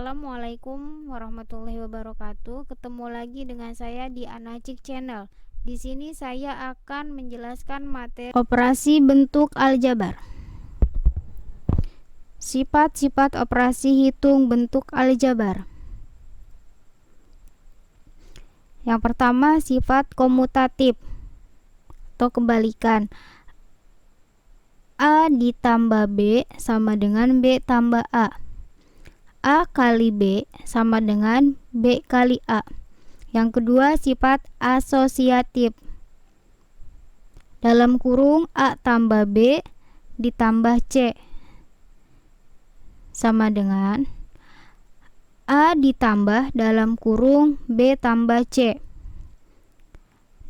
Assalamualaikum warahmatullahi wabarakatuh. Ketemu lagi dengan saya di Anacik Channel. Di sini saya akan menjelaskan materi operasi bentuk aljabar. Sifat-sifat operasi hitung bentuk aljabar. Yang pertama, sifat komutatif atau kebalikan. A ditambah B sama dengan B tambah A. A kali B sama dengan B kali A. Yang kedua, sifat asosiatif. Dalam kurung A tambah B ditambah C sama dengan A ditambah dalam kurung B tambah C.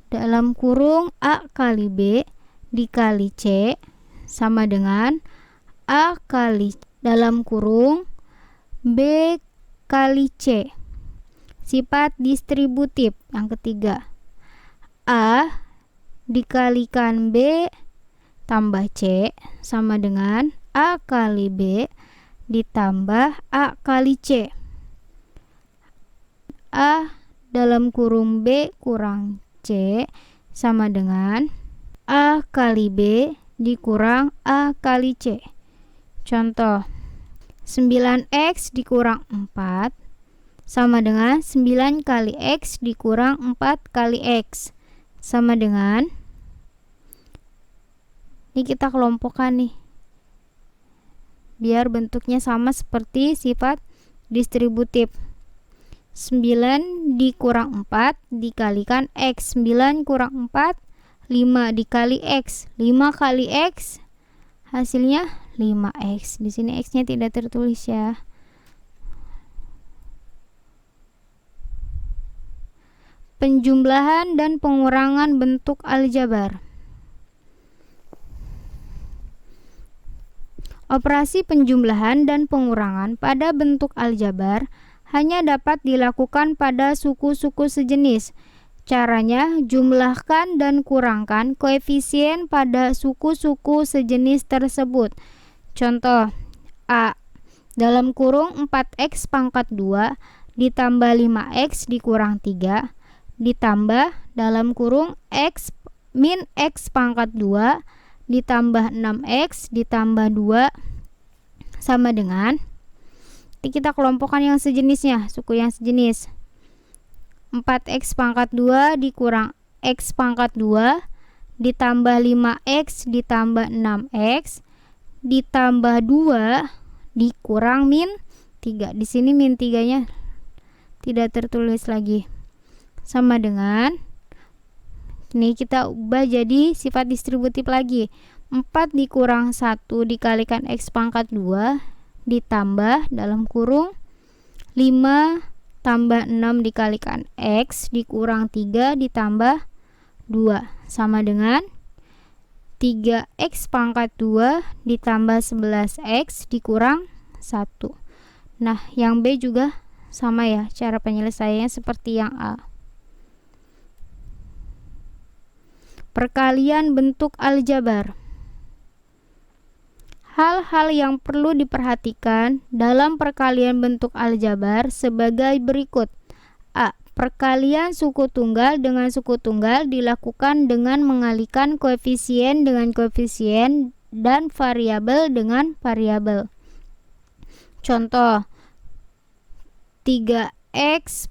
Dalam kurung A kali B dikali C sama dengan A kali dalam kurung B kali C. Sifat distributif yang ketiga, A dikalikan B tambah C sama dengan A kali B ditambah A kali C. A dalam kurung B kurang C sama dengan A kali B dikurang A kali C. Contoh, 9x dikurang 4 sama dengan 9 kali x dikurang 4 kali x sama dengan, ini kita kelompokkan nih biar bentuknya sama seperti sifat distributif. 9 dikurang 4 dikalikan x. 9 kurang 4 5 dikali x. 5 kali x hasilnya 5x. Di sini x-nya tidak tertulis ya. Penjumlahan dan pengurangan bentuk aljabar. Operasi penjumlahan dan pengurangan pada bentuk aljabar hanya dapat dilakukan pada suku-suku sejenis. Caranya, jumlahkan dan kurangkan koefisien pada suku-suku sejenis tersebut. Contoh, A dalam kurung 4x pangkat 2 ditambah 5x dikurang 3 ditambah dalam kurung x min x pangkat 2 ditambah 6x ditambah 2 sama dengan, kita kelompokkan yang sejenisnya, suku yang sejenis. 4x pangkat 2 dikurang x pangkat 2 ditambah 5x ditambah 6x ditambah 2 dikurang min 3. Di sini min 3-nya tidak tertulis lagi. Sama dengan, ini kita ubah jadi sifat distributif lagi. 4 dikurang 1 dikalikan x pangkat 2 ditambah dalam kurung 5 tambah 6 dikalikan x dikurang 3 ditambah 2 sama dengan 3x pangkat 2 ditambah 11x dikurang 1. Nah, yang B juga sama ya, cara penyelesaiannya seperti yang A. Perkalian bentuk aljabar. Hal-hal yang perlu diperhatikan dalam perkalian bentuk aljabar sebagai berikut. A. Perkalian suku tunggal dengan suku tunggal dilakukan dengan mengalikan koefisien dengan koefisien dan variabel dengan variabel. Contoh, 3x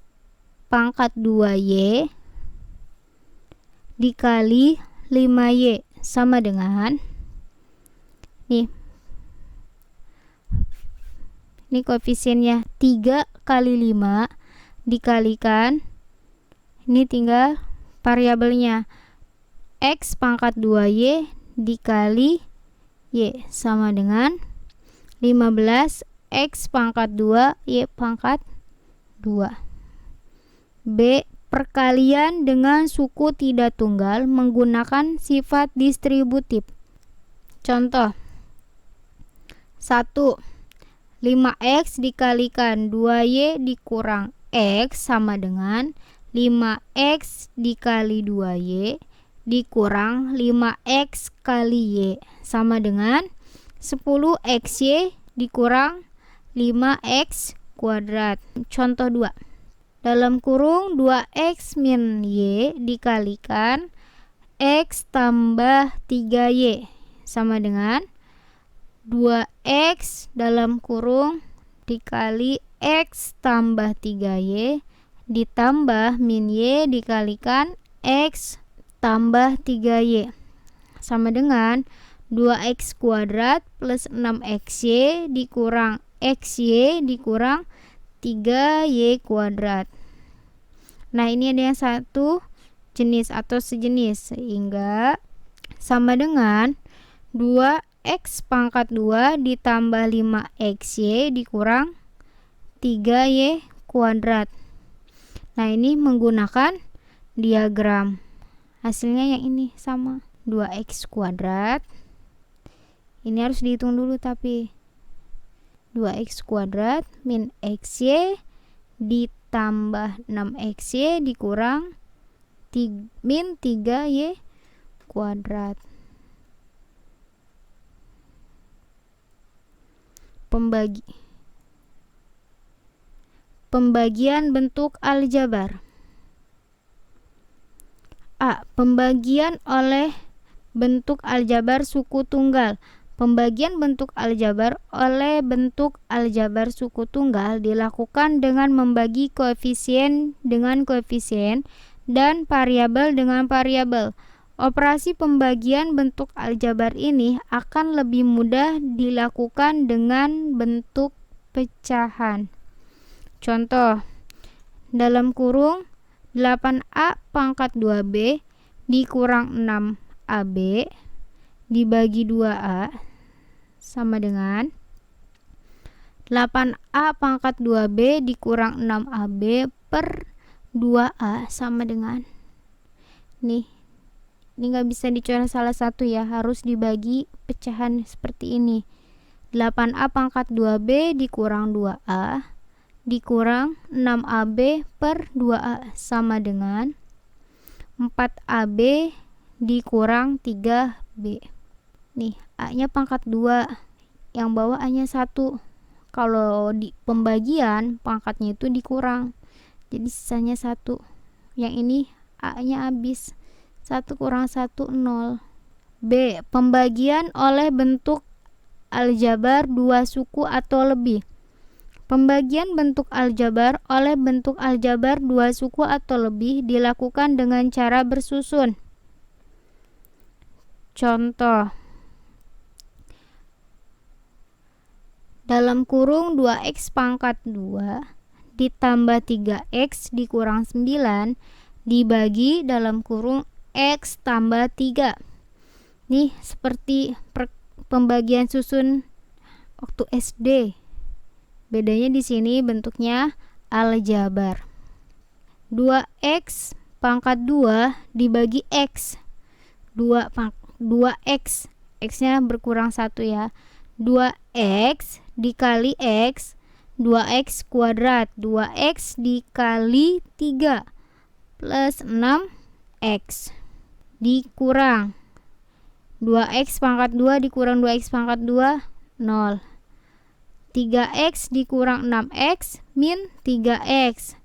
pangkat 2y dikali 5y sama dengan, ini koefisiennya 3 kali 5 dikalikan, ini tinggal variabelnya x pangkat 2y dikali y sama dengan 15 x pangkat 2 y pangkat 2. B. Perkalian dengan suku tidak tunggal menggunakan sifat distributif. Contoh, 1. 5x dikalikan 2y dikurang x sama dengan 5x dikali 2y dikurang 5x kali y sama dengan 10xy dikurang 5x kuadrat. Contoh 2. Dalam kurung 2x min y dikalikan x tambah 3y sama dengan 2x dalam kurung dikali x tambah 3y ditambah min y dikalikan x tambah 3y sama dengan 2x kuadrat plus 6xy dikurang xy dikurang 3y kuadrat. Nah, ini ada yang satu jenis atau sejenis, sehingga sama dengan 2x pangkat 2 ditambah 5xy dikurang 3y kuadrat. Nah, ini menggunakan diagram. Hasilnya yang ini sama 2x kuadrat. Ini harus dihitung dulu tapi 2x kuadrat min xy ditambah 6xy dikurang min 3y kuadrat. Pembagian bentuk aljabar. A. Pembagian oleh bentuk aljabar suku tunggal. Pembagian bentuk aljabar oleh bentuk aljabar suku tunggal dilakukan dengan membagi koefisien dengan koefisien dan variabel dengan variabel. Operasi pembagian bentuk aljabar ini akan lebih mudah dilakukan dengan bentuk pecahan. Contoh, dalam kurung 8a pangkat 2b dikurang 6ab dibagi 2a sama dengan 8a pangkat 2b dikurang 6ab per 2a sama dengan ini nggak bisa dicoret salah satu ya, harus dibagi pecahan seperti ini. 8a pangkat 2b dikurang 2a dikurang 6ab per 2a sama dengan 4ab dikurang 3b. Nih, a nya pangkat 2, yang bawah a nya 1. Kalau di pembagian pangkatnya itu dikurang, jadi sisanya 1. Yang ini a nya habis, 1 kurang 1 0. B. Pembagian oleh bentuk aljabar dua suku atau lebih. Pembagian bentuk aljabar oleh bentuk aljabar dua suku atau lebih dilakukan dengan cara bersusun. Contoh, dalam kurung 2x pangkat 2 ditambah 3x dikurang 9 dibagi dalam kurung x tambah 3. Nih, seperti pembagian susun waktu SD. Bedanya di sini bentuknya aljabar. 2x pangkat 2 dibagi x. 2x, x-nya berkurang 1 ya. 2x dikali x, 2x kuadrat. 2x dikali 3 plus 6x dikurang 2x pangkat 2 dikurang 2x pangkat 2 0. 3x dikurang 6x min 3x.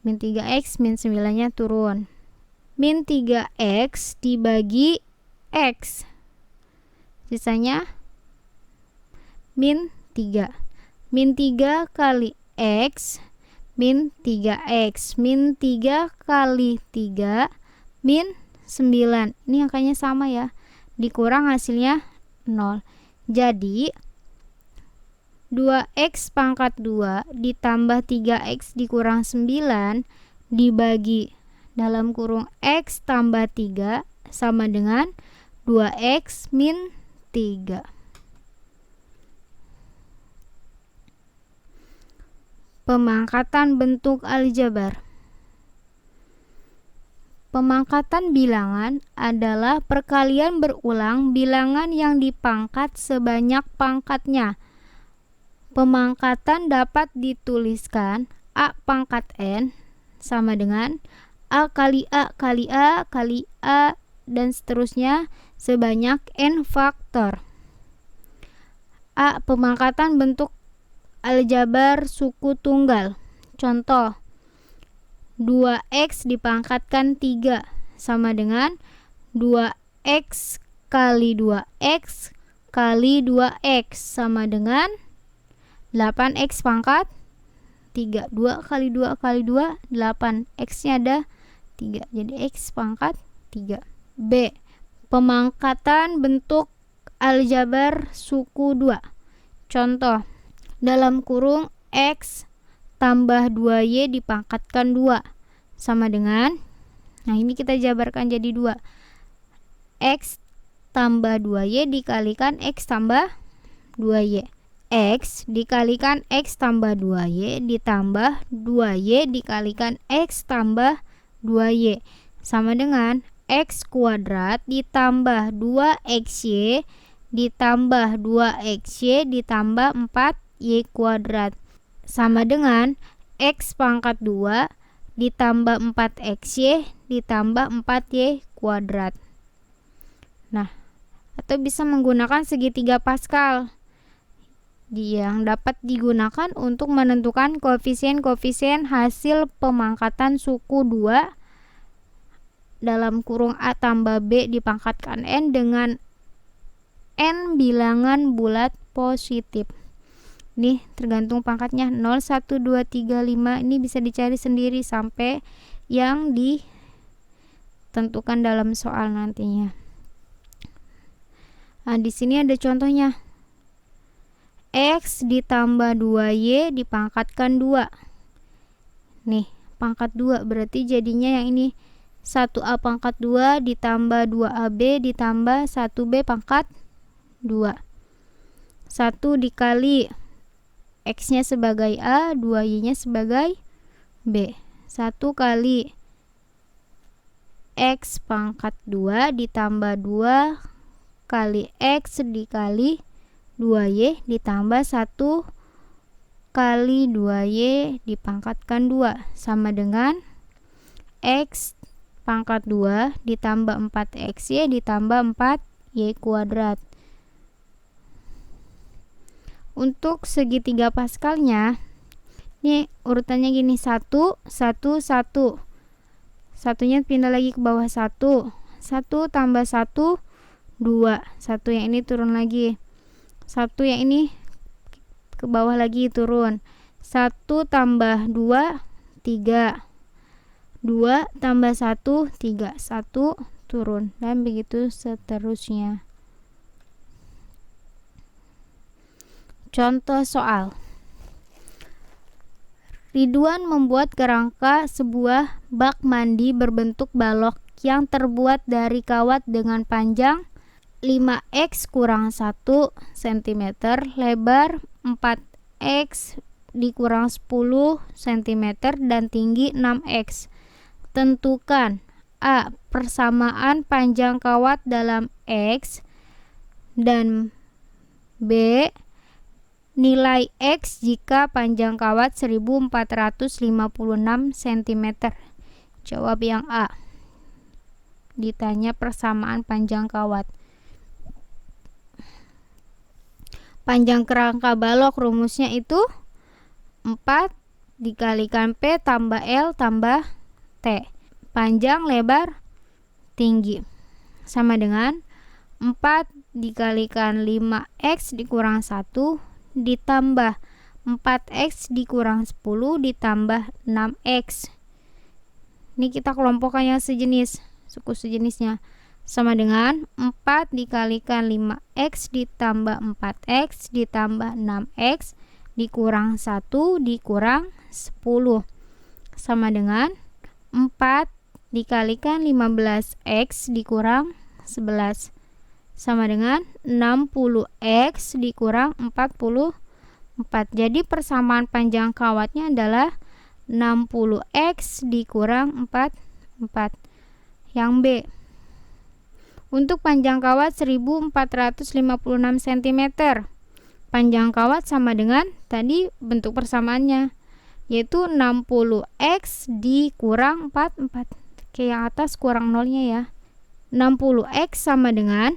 Min 3x, min 9-nya turun. Min 3x dibagi x. Sisanya min 3. Min 3 kali x min 3x. Min 3 kali 3 min 9. Ini angkanya sama ya. Dikurang hasilnya 0. Jadi 2x pangkat 2 ditambah 3x dikurang 9 dibagi dalam kurung x tambah 3 sama dengan 2x min 3. Pemangkatan bentuk aljabar. Pemangkatan bilangan adalah perkalian berulang bilangan yang dipangkat sebanyak pangkatnya. Pemangkatan dapat dituliskan a pangkat n sama dengan a kali a kali a kali a dan seterusnya sebanyak n faktor. A. Pemangkatan bentuk aljabar suku tunggal. Contoh, 2x dipangkatkan 3 sama dengan 2x kali 2x kali 2x sama dengan 8x pangkat 3. 2 kali 2 kali 2, 8. X-nya ada 3. Jadi X pangkat 3. B. Pemangkatan bentuk aljabar suku 2. Contoh, dalam kurung X tambah 2Y dipangkatkan 2 sama dengan, nah ini kita jabarkan jadi 2. X tambah 2Y dikalikan X tambah 2Y. X dikalikan X tambah 2Y ditambah 2Y dikalikan X tambah 2Y sama dengan X kuadrat ditambah 2XY ditambah 2XY ditambah 4Y kuadrat sama dengan X pangkat 2 ditambah 4XY ditambah 4Y kuadrat. Nah, atau bisa menggunakan segitiga Pascal yang dapat digunakan untuk menentukan koefisien-koefisien hasil pemangkatan suku 2 dalam kurung A tambah B dipangkatkan N dengan N bilangan bulat positif. Nih tergantung pangkatnya 0, 1, 2, 3, 5. Ini bisa dicari sendiri sampai yang ditentukan dalam soal nantinya. Nah, di sini ada contohnya. X ditambah 2Y dipangkatkan 2. Nih, pangkat 2 berarti jadinya yang ini 1A pangkat 2 ditambah 2AB ditambah 1B pangkat 2. 1 dikali X-nya sebagai A, 2Y-nya sebagai B. 1 kali X pangkat 2 ditambah 2 kali X dikali 2Y ditambah 1 kali 2Y dipangkatkan 2 sama dengan X pangkat 2 ditambah 4XY ditambah 4Y kuadrat. Untuk segitiga Pascalnya, ini urutannya gini, 1, 1, 1. Satunya pindah lagi ke bawah 1. 1 tambah 1, 2. 1 yang ini turun lagi. 1 yang ini ke bawah lagi turun. 1 tambah 2, 3. 2 tambah 1, 3. 1 turun. Dan begitu seterusnya. Contoh soal. Ridwan membuat kerangka sebuah bak mandi berbentuk balok yang terbuat dari kawat dengan panjang 5x kurang 1 cm, lebar 4x dikurang 10 cm, dan tinggi 6x. Tentukan A. Persamaan panjang kawat dalam X, dan B. Nilai X jika panjang kawat 1456 cm. Jawab yang A. Ditanya persamaan panjang kawat. Panjang kerangka balok rumusnya itu 4 dikalikan P tambah L tambah T. Panjang, lebar, tinggi. Sama dengan 4 dikalikan 5X dikurang 1 ditambah 4X dikurang 10 ditambah 6X. Ini kita kelompokkan yang sejenis, suku sejenisnya. Sama dengan 4 dikalikan 5X ditambah 4X ditambah 6X dikurang 1 dikurang 10. Sama dengan 4 dikalikan 15X dikurang 11. Sama dengan 60X dikurang 44. Jadi persamaan panjang kawatnya adalah 60X dikurang 44. Yang B. Untuk panjang kawat 1456 cm. Panjang kawat sama dengan tadi bentuk persamaannya, yaitu 60X dikurang 44. Oke, yang atas kurang nolnya ya. 60X sama dengan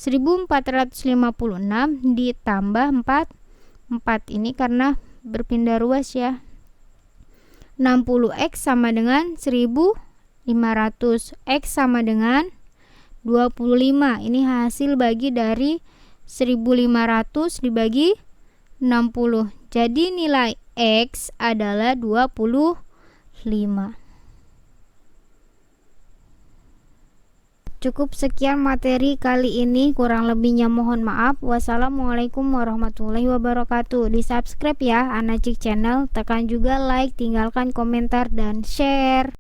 1456 ditambah 44. 4 ini karena berpindah ruas ya. 60x sama dengan 1500, x sama dengan 25. Ini hasil bagi dari 1500 dibagi 60. Jadi nilai X adalah 25. Cukup sekian materi kali ini, kurang lebihnya mohon maaf. Wassalamualaikum warahmatullahi wabarakatuh. Di subscribe ya Anacik channel, tekan juga like, tinggalkan komentar dan share.